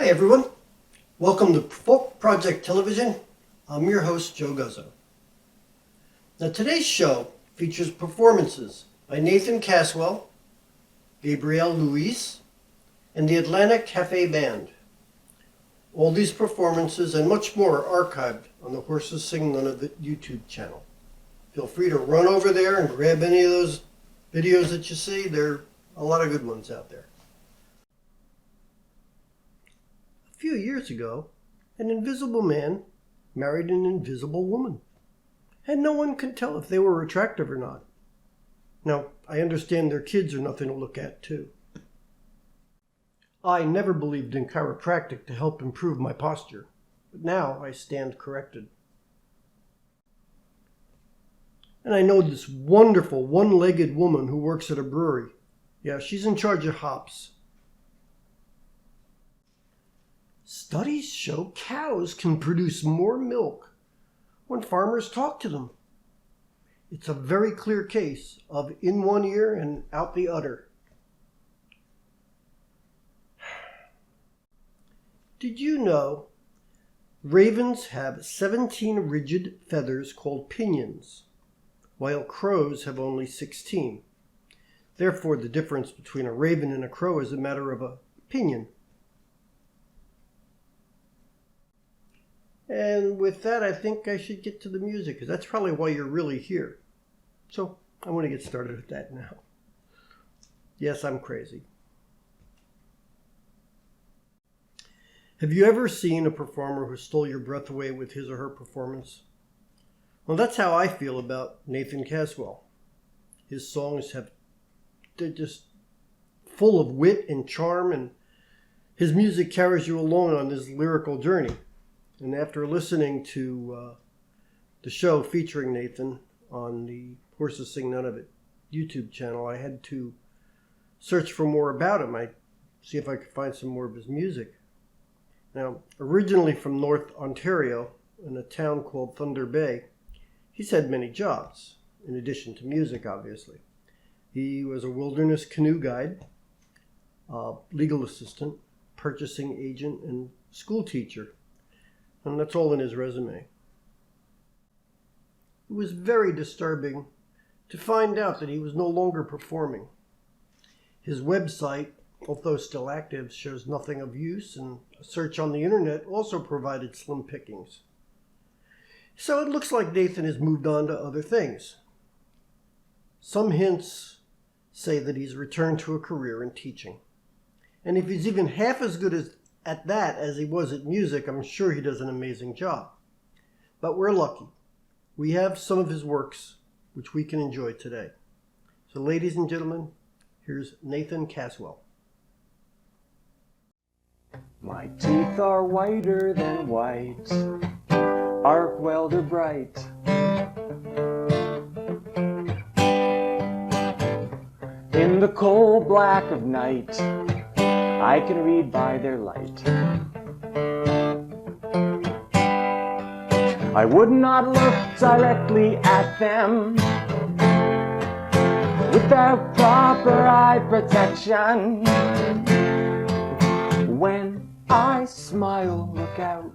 Hi everyone, welcome to Folk Project Television. I'm your host, Joe Guzzo. Now today's show features performances by Nathan Caswell, Gabrielle Louise, and the Atlantic Cafe Band. All these performances and much more are archived on the Horses Sing None of It YouTube channel. Feel free to run over there and grab any of those videos that you see. There are a lot of good ones out there. A few years ago, an invisible man married an invisible woman, and no one could tell if they were attractive or not. Now, I understand their kids are nothing to look at, too. I never believed in chiropractic to help improve my posture, but now I stand corrected. And I know this wonderful one-legged woman who works at a brewery. Yeah, she's in charge of hops. Studies show cows can produce more milk when farmers talk to them. It's a very clear case of in one ear and out the other. Did you know ravens have 17 rigid feathers called pinions, while crows have only 16? Therefore, the difference between a raven and a crow is a matter of opinion. And with that, I think I should get to the music, because that's probably why you're really here. So I want to get started with that now. Yes, I'm crazy. Have you ever seen a performer who stole your breath away with his or her performance? Well, that's how I feel about Nathan Caswell. His songs they're just full of wit and charm, and his music carries you along on this lyrical journey. And after listening to the show featuring Nathan on the Horses Sing None of It YouTube channel, I had to search for more about him. I see if I could find some more of his music. Now, originally from North Ontario, in a town called Thunder Bay, he's had many jobs, in addition to music, obviously. He was a wilderness canoe guide, legal assistant, purchasing agent, and school teacher. And that's all in his resume. It was very disturbing to find out that he was no longer performing. His website, although still active, shows nothing of use, and a search on the internet also provided slim pickings. So it looks like Nathan has moved on to other things. Some hints say that he's returned to a career in teaching. And if he's even half as good at that as he was at music, I'm sure he does an amazing job. But we're lucky. We have some of his works which we can enjoy today. So ladies and gentlemen, here's Nathan Caswell. My teeth are whiter than white, arc welder bright. In the coal black of night, I can read by their light. I would not look directly at them without proper eye protection. When I smile, look out.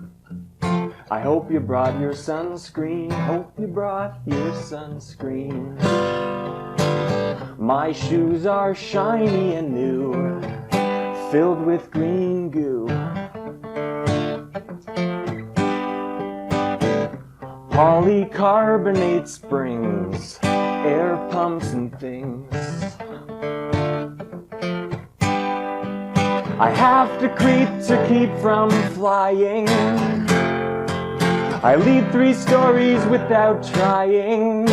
I hope you brought your sunscreen. Hope you brought your sunscreen. My shoes are shiny and new, filled with green goo. Polycarbonate springs, air pumps and things. I have to creep to keep from flying. I leap 3 stories without trying.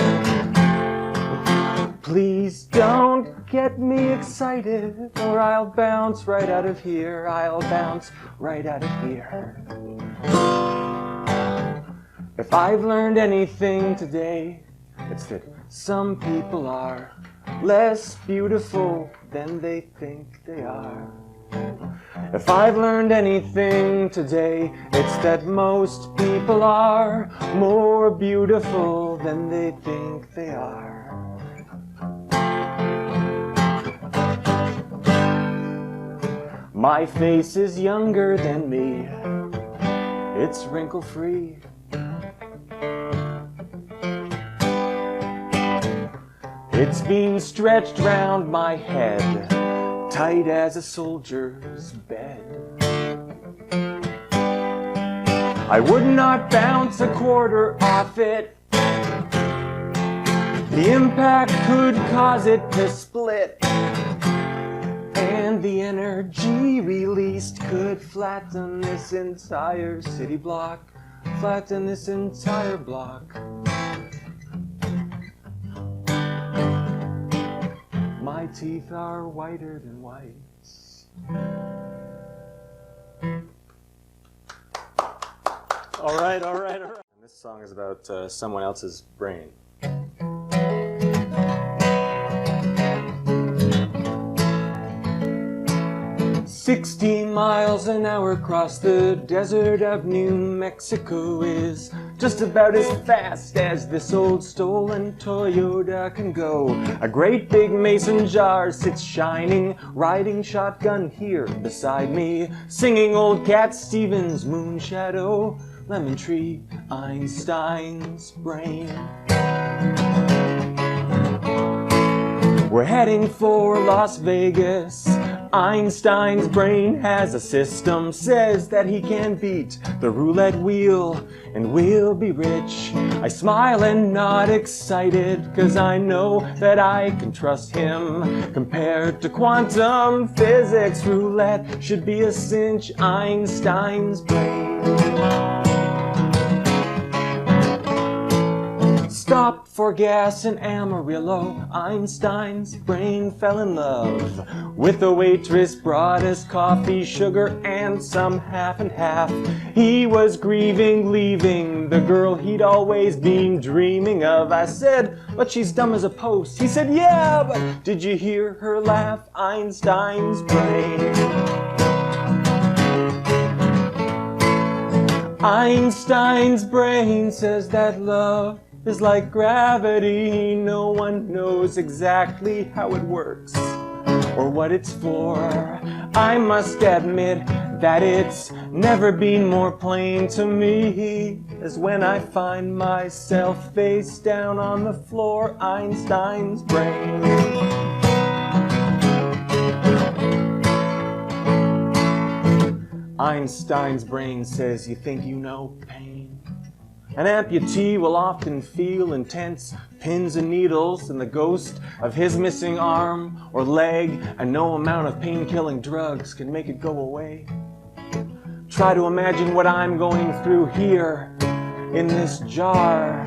Please don't get me excited, or I'll bounce right out of here. I'll bounce right out of here. If I've learned anything today, it's that some people are less beautiful than they think they are. If I've learned anything today, it's that most people are more beautiful than they think they are. My face is younger than me. It's wrinkle-free. It's been stretched round my head, tight as a soldier's bed. I would not bounce a quarter off it. The impact could cause it to split, and the energy released could flatten this entire city block, flatten this entire block. My teeth are whiter than whites. All right. And this song is about someone else's brain. 60 miles an hour across the desert of New Mexico is just about as fast as this old stolen Toyota can go. A great big mason jar sits shining, riding shotgun here beside me, singing old Cat Stevens' Moon Shadow, Lemon Tree, Einstein's brain. We're heading for Las Vegas. Einstein's brain has a system, says that he can beat the roulette wheel and we'll be rich. I smile and nod excited, 'cause I know that I can trust him. Compared to quantum physics, roulette should be a cinch. Einstein's brain. Stopped for gas in Amarillo. Einstein's brain fell in love with a waitress, brought us coffee, sugar, and some half and half. He was grieving, leaving the girl he'd always been dreaming of. I said, but she's dumb as a post. He said, yeah, but did you hear her laugh? Einstein's brain. Einstein's brain says that love is like gravity. No one knows exactly how it works or what it's for. I must admit that it's never been more plain to me as when I find myself face down on the floor. Einstein's brain. Einstein's brain says you think you know pain. An amputee will often feel intense pins and needles and the ghost of his missing arm or leg, and no amount of pain-killing drugs can make it go away. Try to imagine what I'm going through here in this jar.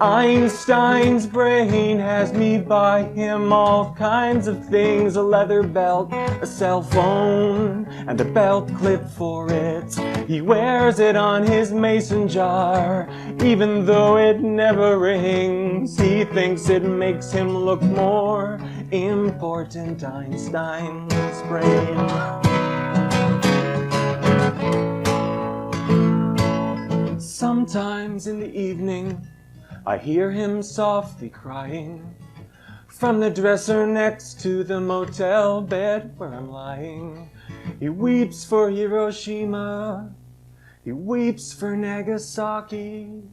Einstein's brain has me buy him all kinds of things, a leather belt, a cell phone, and a belt clip for it. He wears it on his mason jar, even though it never rings. He thinks it makes him look more important. Einstein's brain. Sometimes in the evening, I hear him softly crying from the dresser next to the motel bed where I'm lying. He weeps for Hiroshima, he weeps for Nagasaki,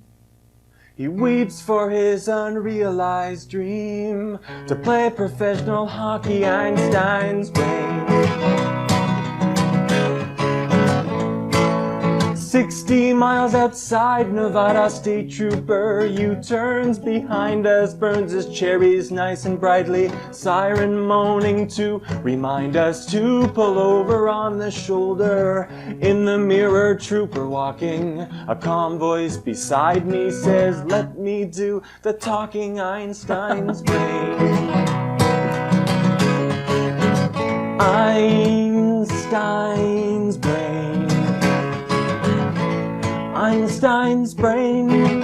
he weeps for his unrealized dream to play professional hockey. Einstein's brain. 60 miles outside, Nevada state trooper U-turns behind us, burns his cherries nice and brightly, siren moaning to remind us to pull over on the shoulder. In the mirror, trooper walking, a calm voice beside me says, let me do the talking. Einstein's brain. Einstein's brain. Einstein's brain.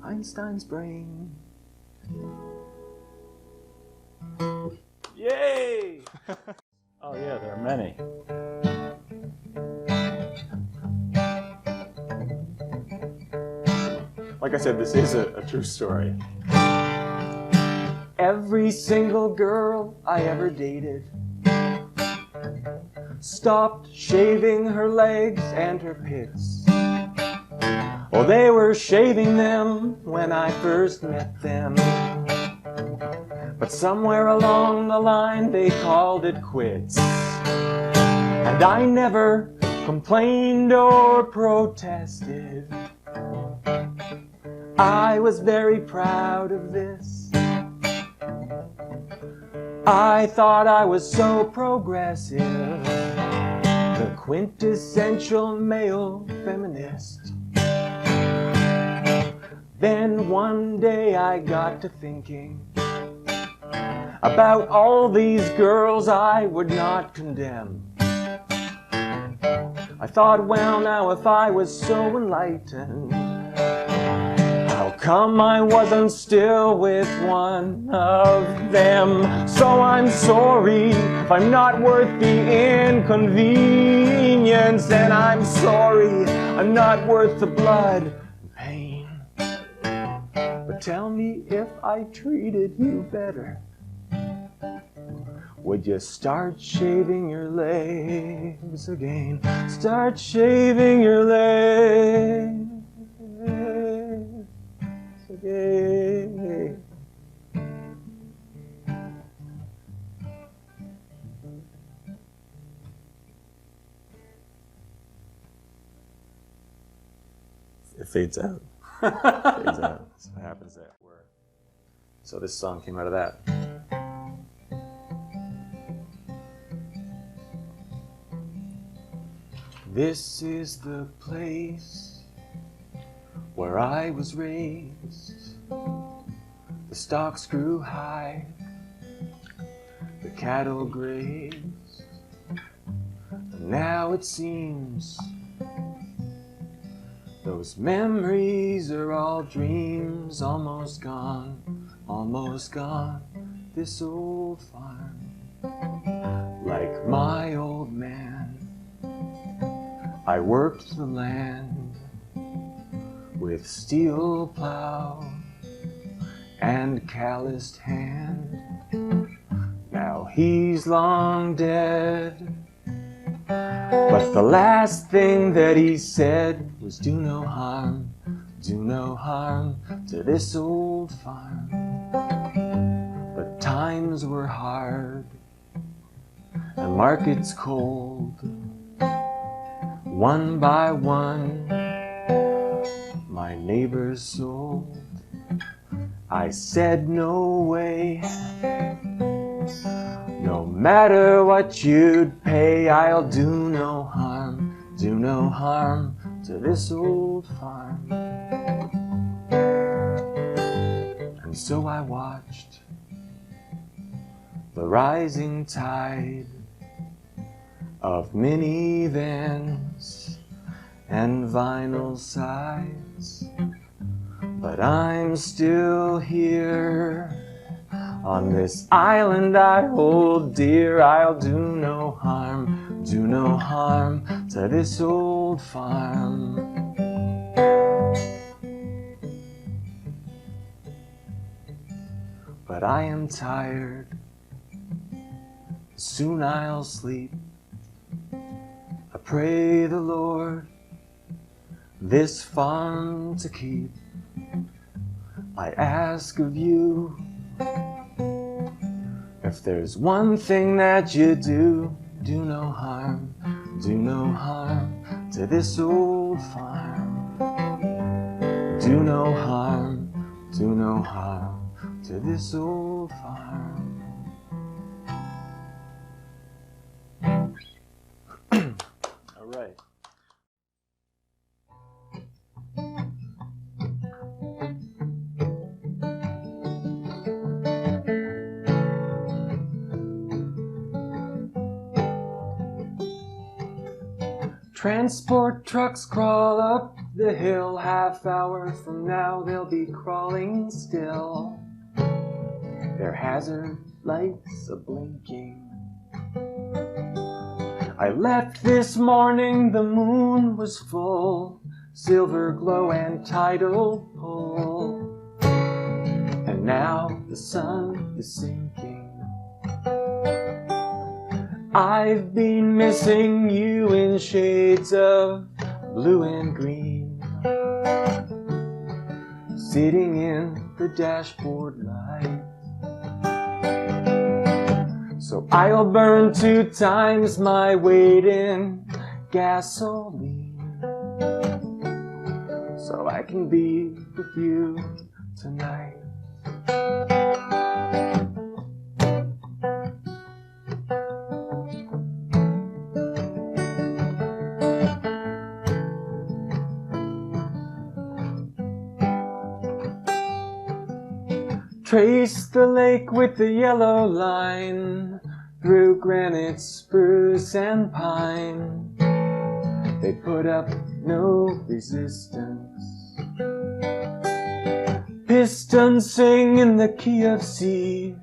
Einstein's brain. Yay! Oh yeah, there are many. Like I said, this is a true story. every single girl I ever dated stopped shaving her legs and her pits. Oh, they were shaving them when I first met them, but somewhere along the line they called it quits. And I never complained or protested. I was very proud of this. I thought I was so progressive, the quintessential male feminist. Then one day I got to thinking about all these girls I would not condemn. I thought, well, now if I was so enlightened, how come I wasn't still with one of them? So I'm sorry if I'm not worth the inconvenience, and I'm sorry I'm not worth the blood and pain. But tell me, if I treated you better, would you start shaving your legs again? Start shaving your legs again. It fades out. Fades out. That's what happens there. So this song came out of that. This is the place where I was raised. The stalks grew high, the cattle grazed. And now it seems those memories are all dreams, almost gone, almost gone. This old farm, like my old man, I worked the land with steel plow and calloused hand. Now he's long dead, but the last thing that he said was do no harm to this old farm. But times were hard and markets cold. One by one, my neighbors sold. I said no way, no matter what you'd pay, I'll do no harm to this old farm. And so I watched the rising tide of minivans and vinyl sides, but I'm still here on this island I hold dear. I'll do no harm to this old farm. But I am tired, soon I'll sleep. I pray the Lord this farm to keep. I ask of you, if there's one thing that you do, do no harm to this old farm. Do no harm to this old farm. All right. Transport trucks crawl up the hill. Half hour from now they'll be crawling still. Their hazard lights a blinking. I left this morning, the moon was full, silver glow and tidal pull. And now the sun is sinking. I've been missing you in shades of blue and green, sitting in the dashboard light. So I'll burn 2 times my weight in gasoline, so I can be with you tonight. Trace the lake with the yellow line through granite, spruce, and pine. They put up no resistance. Pistons sing in the key of C.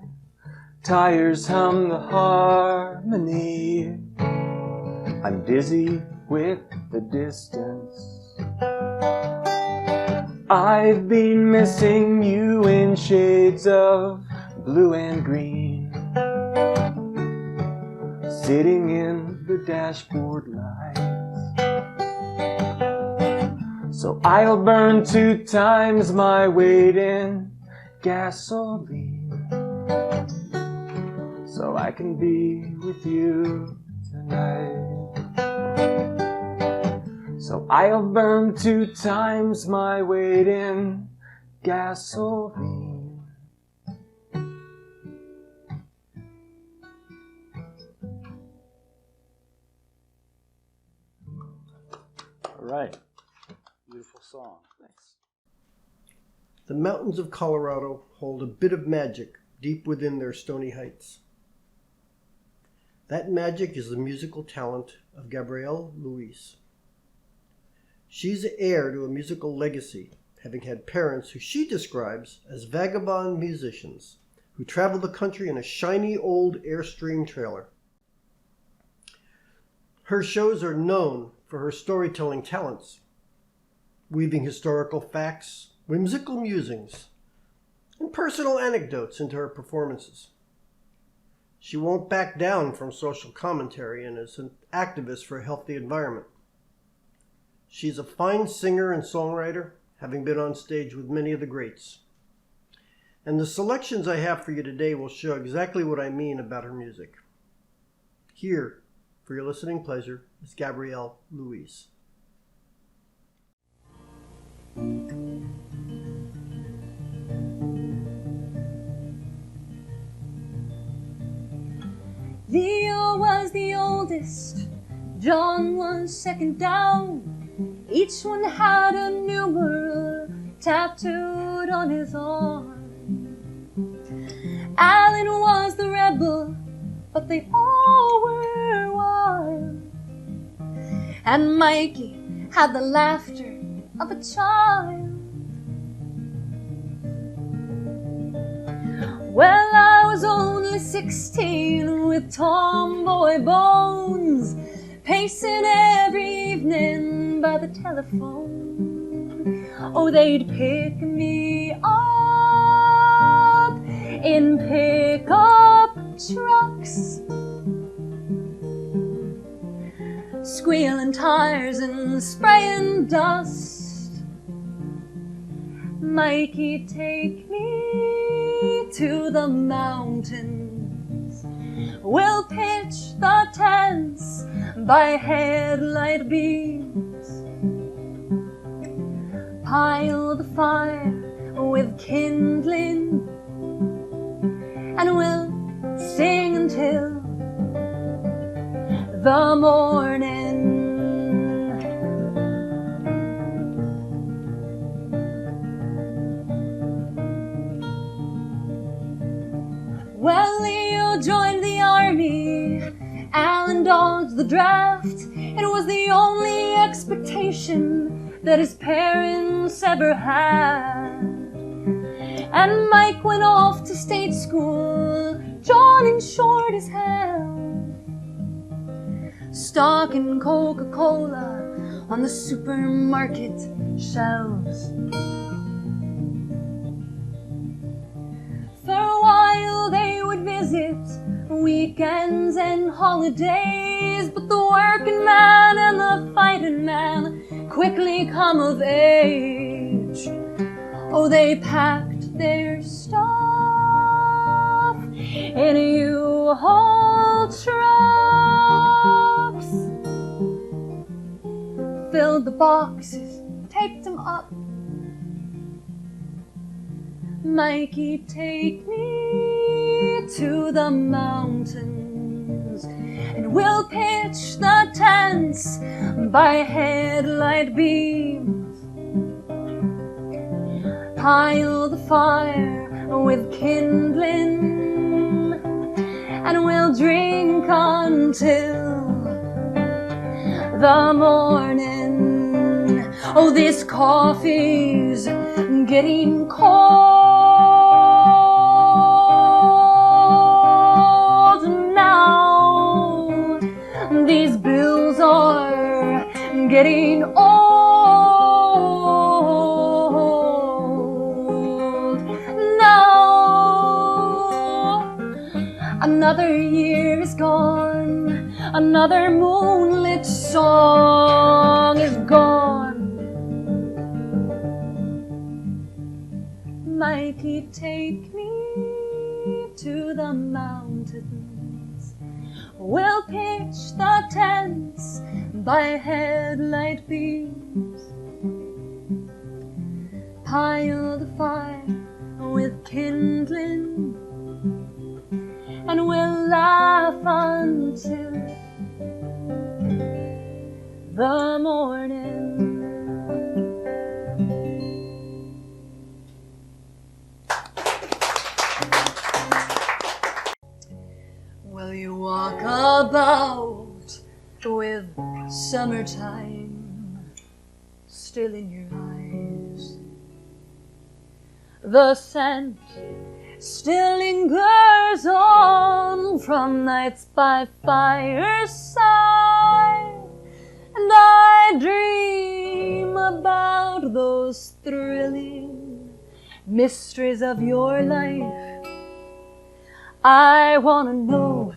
Tires hum the harmony. I'm dizzy with the distance. I've been missing you in shades of blue and green, sitting in the dashboard lights. So I'll burn 2 times my weight in gasoline, so I can be with you tonight. So I'll burn 2 times my weight in gasoline. All right. Beautiful song. Thanks. The mountains of Colorado hold a bit of magic deep within their stony heights. That magic is the musical talent of Gabrielle Louise. She's heir to a musical legacy, having had parents who she describes as vagabond musicians who traveled the country in a shiny old Airstream trailer. Her shows are known for her storytelling talents, weaving historical facts, whimsical musings, and personal anecdotes into her performances. She won't back down from social commentary and is an activist for a healthy environment. She's a fine singer and songwriter, having been on stage with many of the greats. And the selections I have for you today will show exactly what I mean about her music. Here, for your listening pleasure, is Gabrielle Louise. Leo was the oldest, John was second down. Each one had a numeral tattooed on his arm. Alan was the rebel, but they all were wild. And Mikey had the laughter of a child. Well, I was only 16 with tomboy bones, pacing every evening by the telephone. Oh, they'd pick me up in pickup trucks, squealing tires and spraying dust. Mikey'd take me to the mountains. We'll pitch the tents by headlight beams, pile the fire with kindling, and we'll sing until the morning. Well, Leo joined the army, Alan dodged the draft. It was the only expectation that his parents ever had. And Mike went off to state school, John insured his health, stocking Coca-Cola on the supermarket shelves. visit weekends and holidays, but the working man and the fighting man quickly come of age. Oh, they packed their stuff in U-Haul trucks, filled the boxes, taped them up. Mikey, take me to the mountains, and we'll pitch the tents by headlight beams, pile the fire with kindling, and we'll drink until the morning. Oh, this coffee's getting cold now. These bills are getting old now. Another year is gone, another moonlit song is gone. Mikey, take me to the mountains. We'll pitch the tents by headlight beams, pile the fire with kindling, and we'll laugh until the morning. Will you walk about with summertime still in your eyes? The scent still lingers on from nights by fireside, and I dream about those thrilling mysteries of your life. I want to know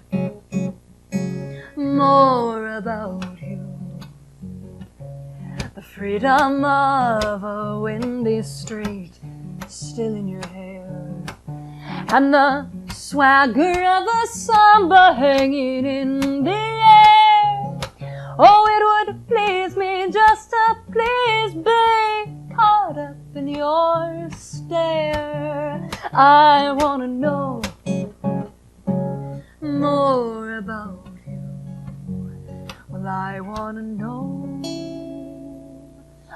more about you. The freedom of a windy street still in your hair, and the swagger of a samba hanging in the air. Oh, it would please me just to please be caught up in your stare. I want to know more about you. Well, I want to know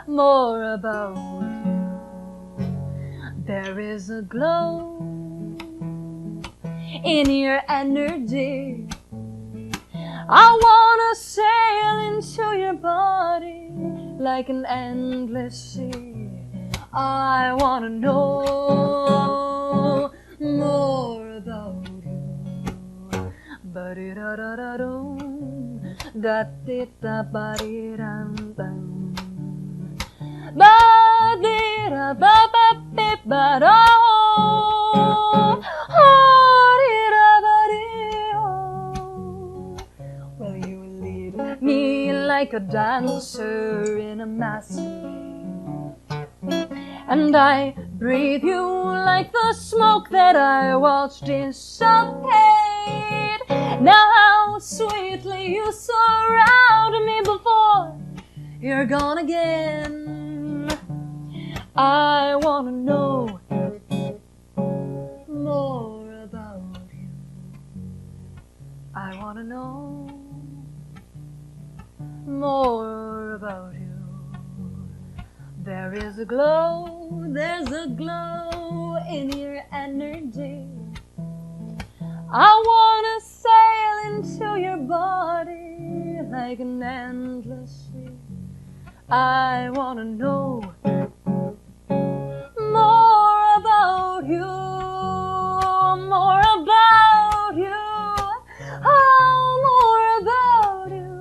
more about you. There is a glow in your energy. I want to sail into your body like an endless sea. I want to know more about Ba-di-da-da-da-dum, da-di-da-ba-di-dum-dum. Ba-di-da-ba-ba-bi-ba-dum, ha-di-da-ba-di-dum. Will you lead me like a dancer in a masquerade? And I breathe you like the smoke that I watched dissipate. Now how sweetly you surround me before you're gone again. I want to know more about you. I want to know more about you. There is a glow, there's a glow in your energy. I wanna sail into your body like an endless sea. I wanna know more about you, more about you, oh, more about you,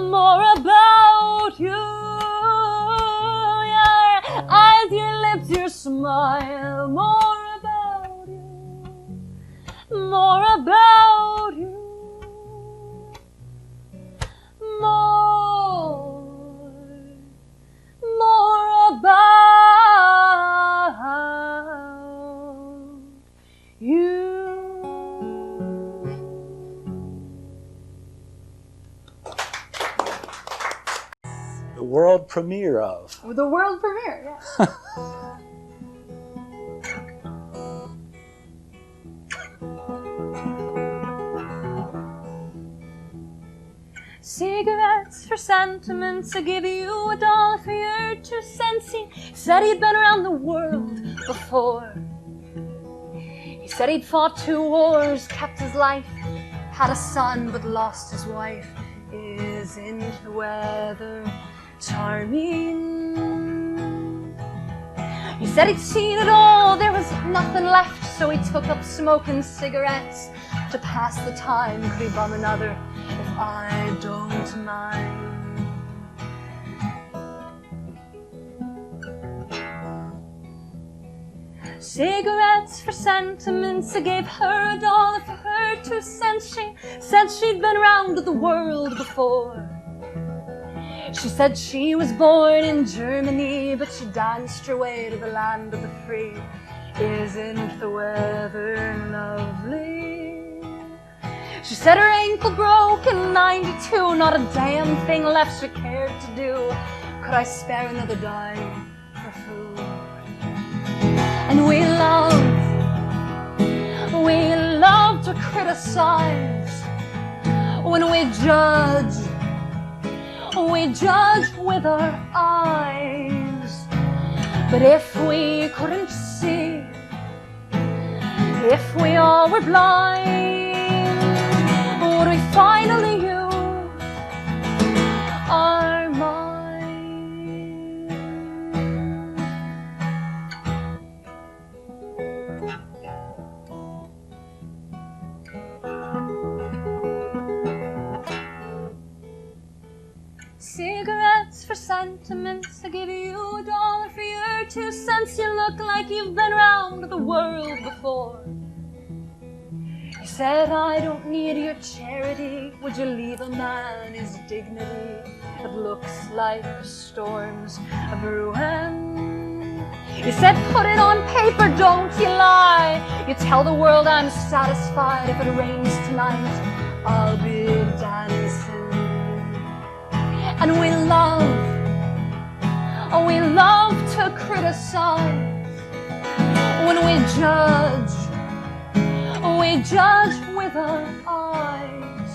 more about you. Your eyes, your lips, your smile, more about you. world premiere of. The world premiere, yeah. Cigarettes for sentiments, I give you $1 for your 2 cents. He said he'd been around the world before. He said he'd fought 2 wars, kept his life, had a son but lost his wife. Isn't the weather charming? He said he'd seen it all, there was nothing left, so he took up smoking cigarettes to pass the time. Could he bum another if I don't mind? Cigarettes for sentiments, I gave her $1 for her 2 cents. She said she'd been around the world before. She said she was born in Germany, but she danced her way to the land of the free. Isn't the weather lovely? She said her ankle broke in '92, not a damn thing left she cared to do. Could I spare another dime for food? And we love to criticize. When we judge with our eyes. But if we couldn't see, if we all were blind, would we finally use our minds? Cigarettes for sentiments, I give you $1 for your 2 cents. You look like you've been around the world before. He said, I don't need your charity. Would you leave a man his dignity? It looks like a storm's brewing. He said, put it on paper, don't you lie. You tell the world I'm satisfied. If it rains tonight, I'll be dancing. And we love to criticize. When we judge with our eyes.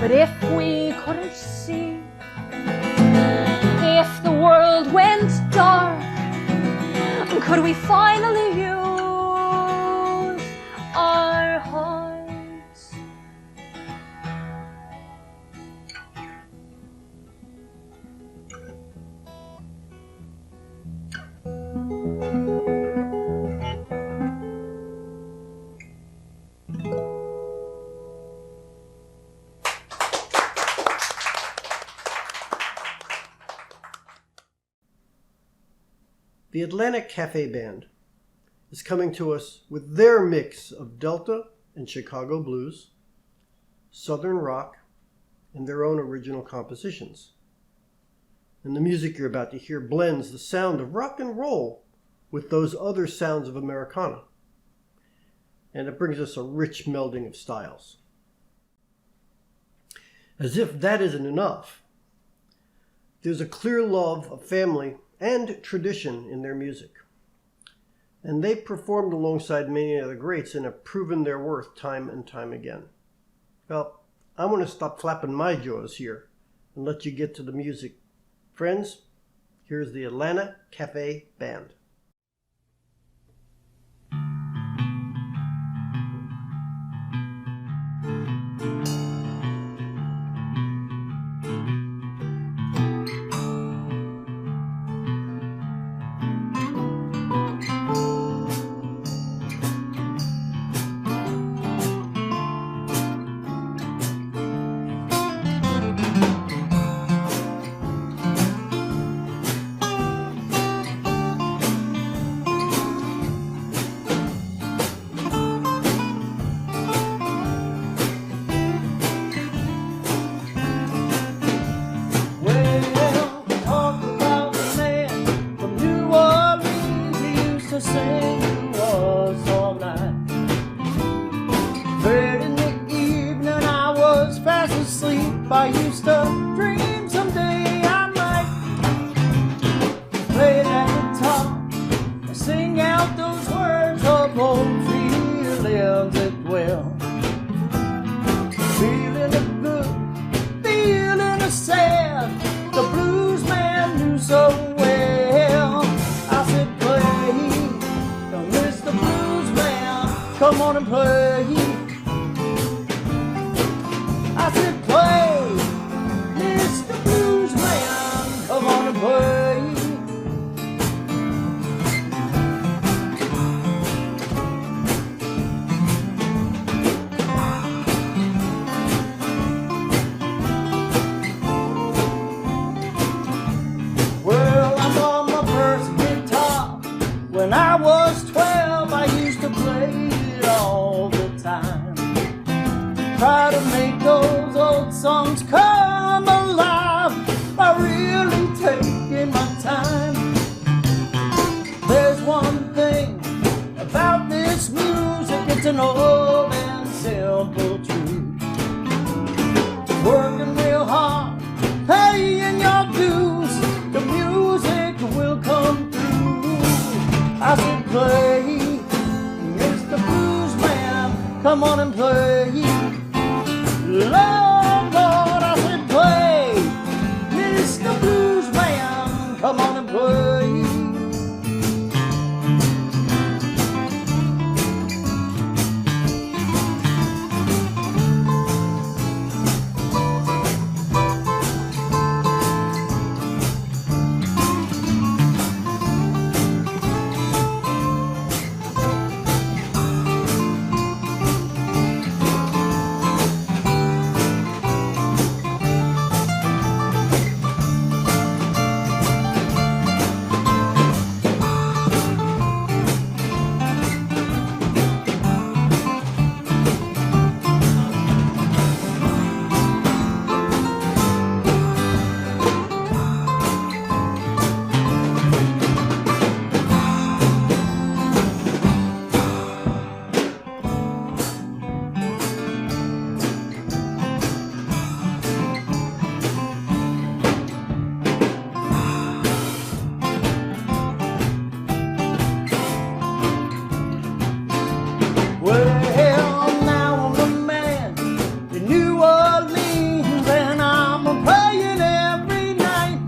But if we couldn't see, if the world went dark, could we finally use our hearts? The Atlantic Cafe Band is coming to us with their mix of Delta and Chicago blues, Southern rock, and their own original compositions. And the music you're about to hear blends the sound of rock and roll with those other sounds of Americana. And it brings us a rich melding of styles. As if that isn't enough, there's a clear love of family and tradition in their music. And they've performed alongside many other greats and have proven their worth time and time again. Well, I want to stop flapping my jaws here and let you get to the music. Friends, here's the Atlanta Cafe Band. I used to dream someday I might come on and play. I said play, Mr. Blues Man, come on and play. Well, I bought my first guitar when I was 12. I used to play it all the time. Try to make those old songs come alive by really taking my time. There's one thing about this music, it's an old and simple truth. Working real hard, paying your dues, the music will come through. I said play, Mr. Blues Man, come on and play. Lord, Lord, I said play, Mr. Blues Man, come on and play. Well, now I'm a man in New Orleans, and I'm praying every night.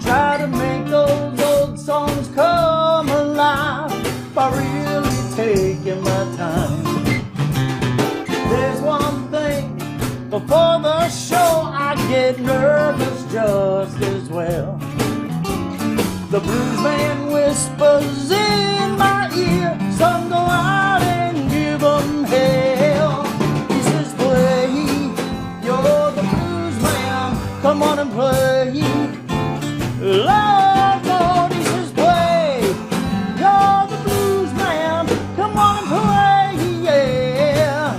Try to make those old songs come alive by really taking my time. There's one thing, before the show I get nervous just as well. The blues man whispers in my ear, some go out and give them hell. He says play, you're the blues man, come on and play. Lord, Lord, he says play, you're the blues man, come on and play, yeah.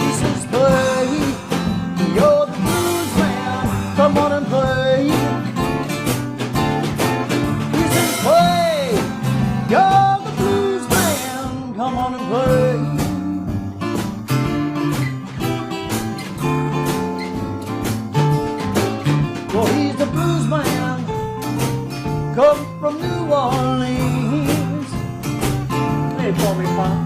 He says play, you're the blues man, come on and play. Play, you're the blues man, come on and play. Well, he's the blues man, come from New Orleans. Play for me, Pop.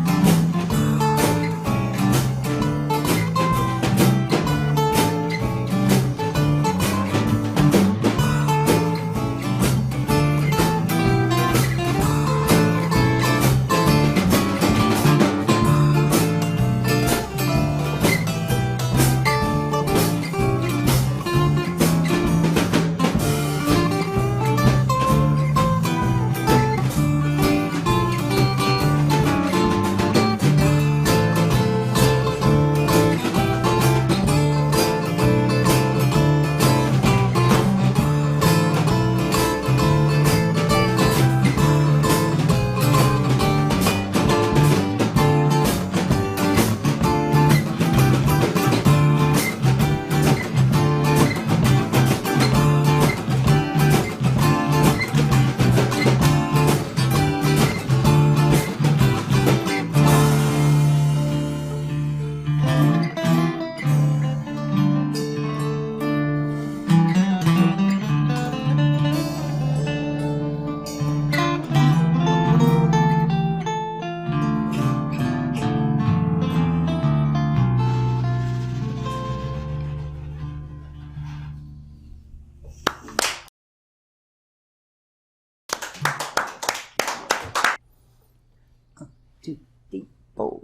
Oh.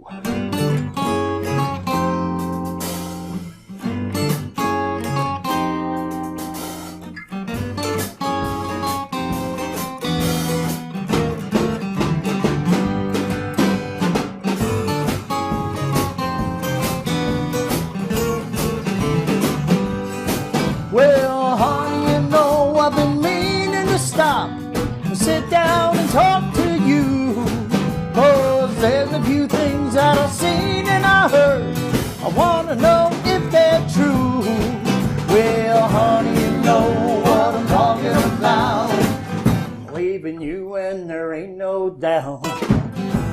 Well, honey, you know I've been meaning to stop and sit down and talk to you. 'Cause there's a few things that I've seen and I heard. I wanna know if they're true. Well, honey, you know what I'm talking about. Leaving you and there ain't no doubt.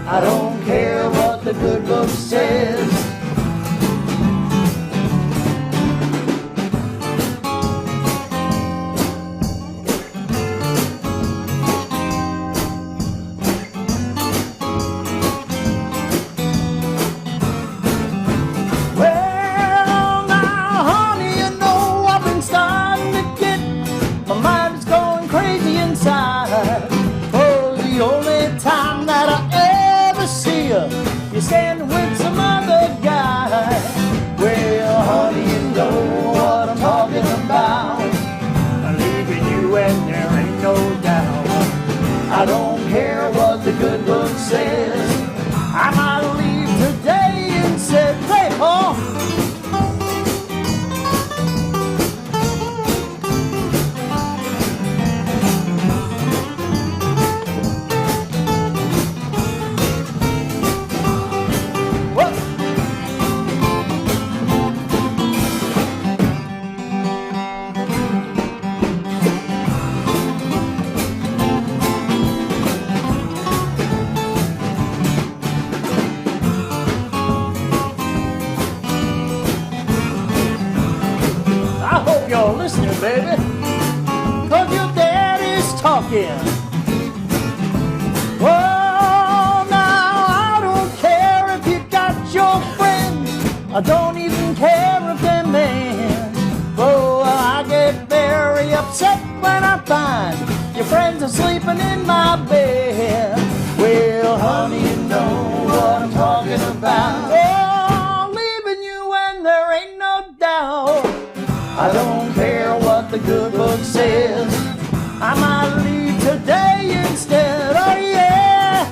I don't care what the good book says. You're standing with some other guy. Well, honey, you know what I'm talking about. I'm leaving you and there ain't no doubt. I don't care what the good book says. I might leave today and said, hey, Paul. You're listening, baby, 'cause your daddy's talking. Oh, now I don't care if you got your friends. I don't even care if they're men. Oh, I get very upset when I find your friends are sleeping in my bed. Well, honey, you know what I'm talking about. Oh, leaving you and there ain't no doubt. I don't care what the good book says. I might leave today instead. Oh yeah.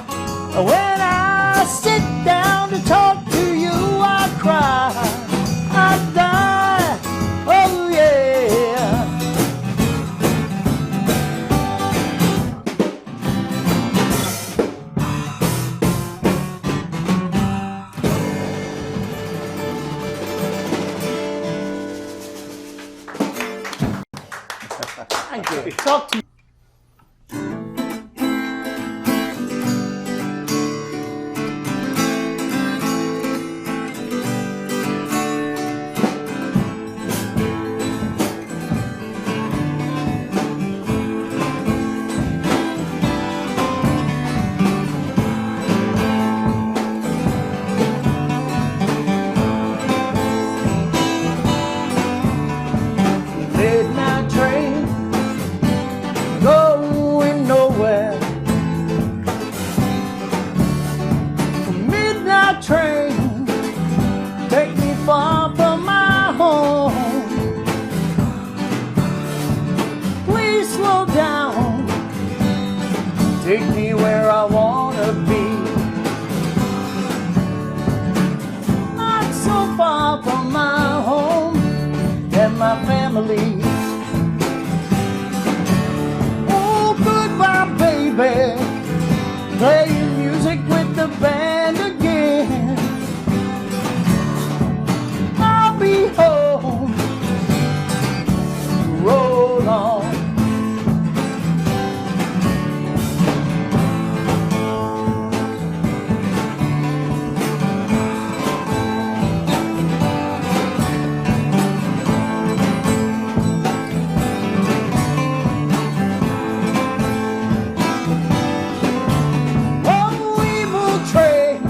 When I sit down to talk to you, I cry, I die. Oh yeah. Thank you. Talk to you. Midnight train going nowhere. Midnight train take me far from my home. Please slow down, take me where I wanna be. Not so far from my home and my family. Oh, goodbye, baby. Playing music with the band again. I'll be home. Roll on. Oh, evil train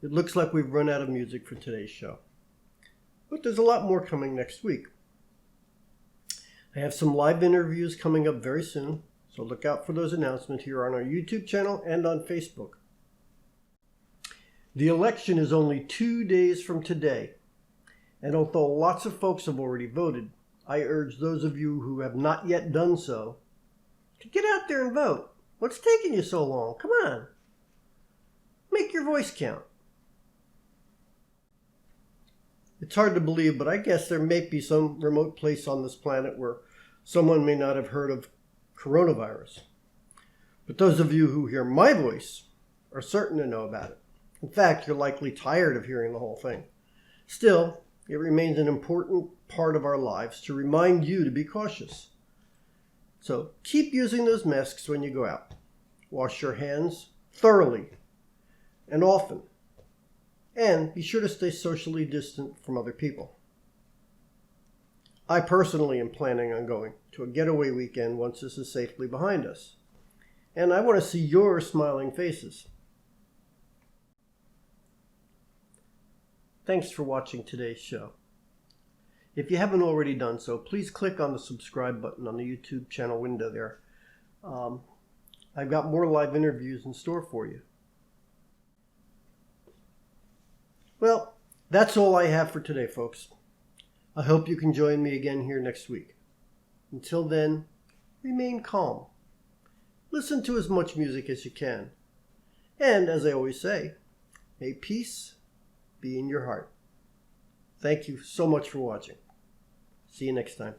it looks like we've run out of music for today's show. But there's a lot more coming next week. I have some live interviews coming up very soon, so look out for those announcements here on our YouTube channel and on Facebook. The election is only 2 days from today, and although lots of folks have already voted, I urge those of you who have not yet done so to get out there and vote. What's taking you so long? Come on. Make your voice count. It's hard to believe, but I guess there may be some remote place on this planet where someone may not have heard of coronavirus. But those of you who hear my voice are certain to know about it. In fact, you're likely tired of hearing the whole thing. Still, it remains an important part of our lives to remind you to be cautious. So keep using those masks when you go out. Wash your hands thoroughly and often. And be sure to stay socially distant from other people. I personally am planning on going to a getaway weekend once this is safely behind us. And I want to see your smiling faces. Thanks for watching today's show. If you haven't already done so, please click on the subscribe button on the YouTube channel window there. I've got more live interviews in store for you. Well, that's all I have for today, folks. I hope you can join me again here next week. Until then, remain calm. Listen to as much music as you can. And as I always say, may peace be in your heart. Thank you so much for watching. See you next time.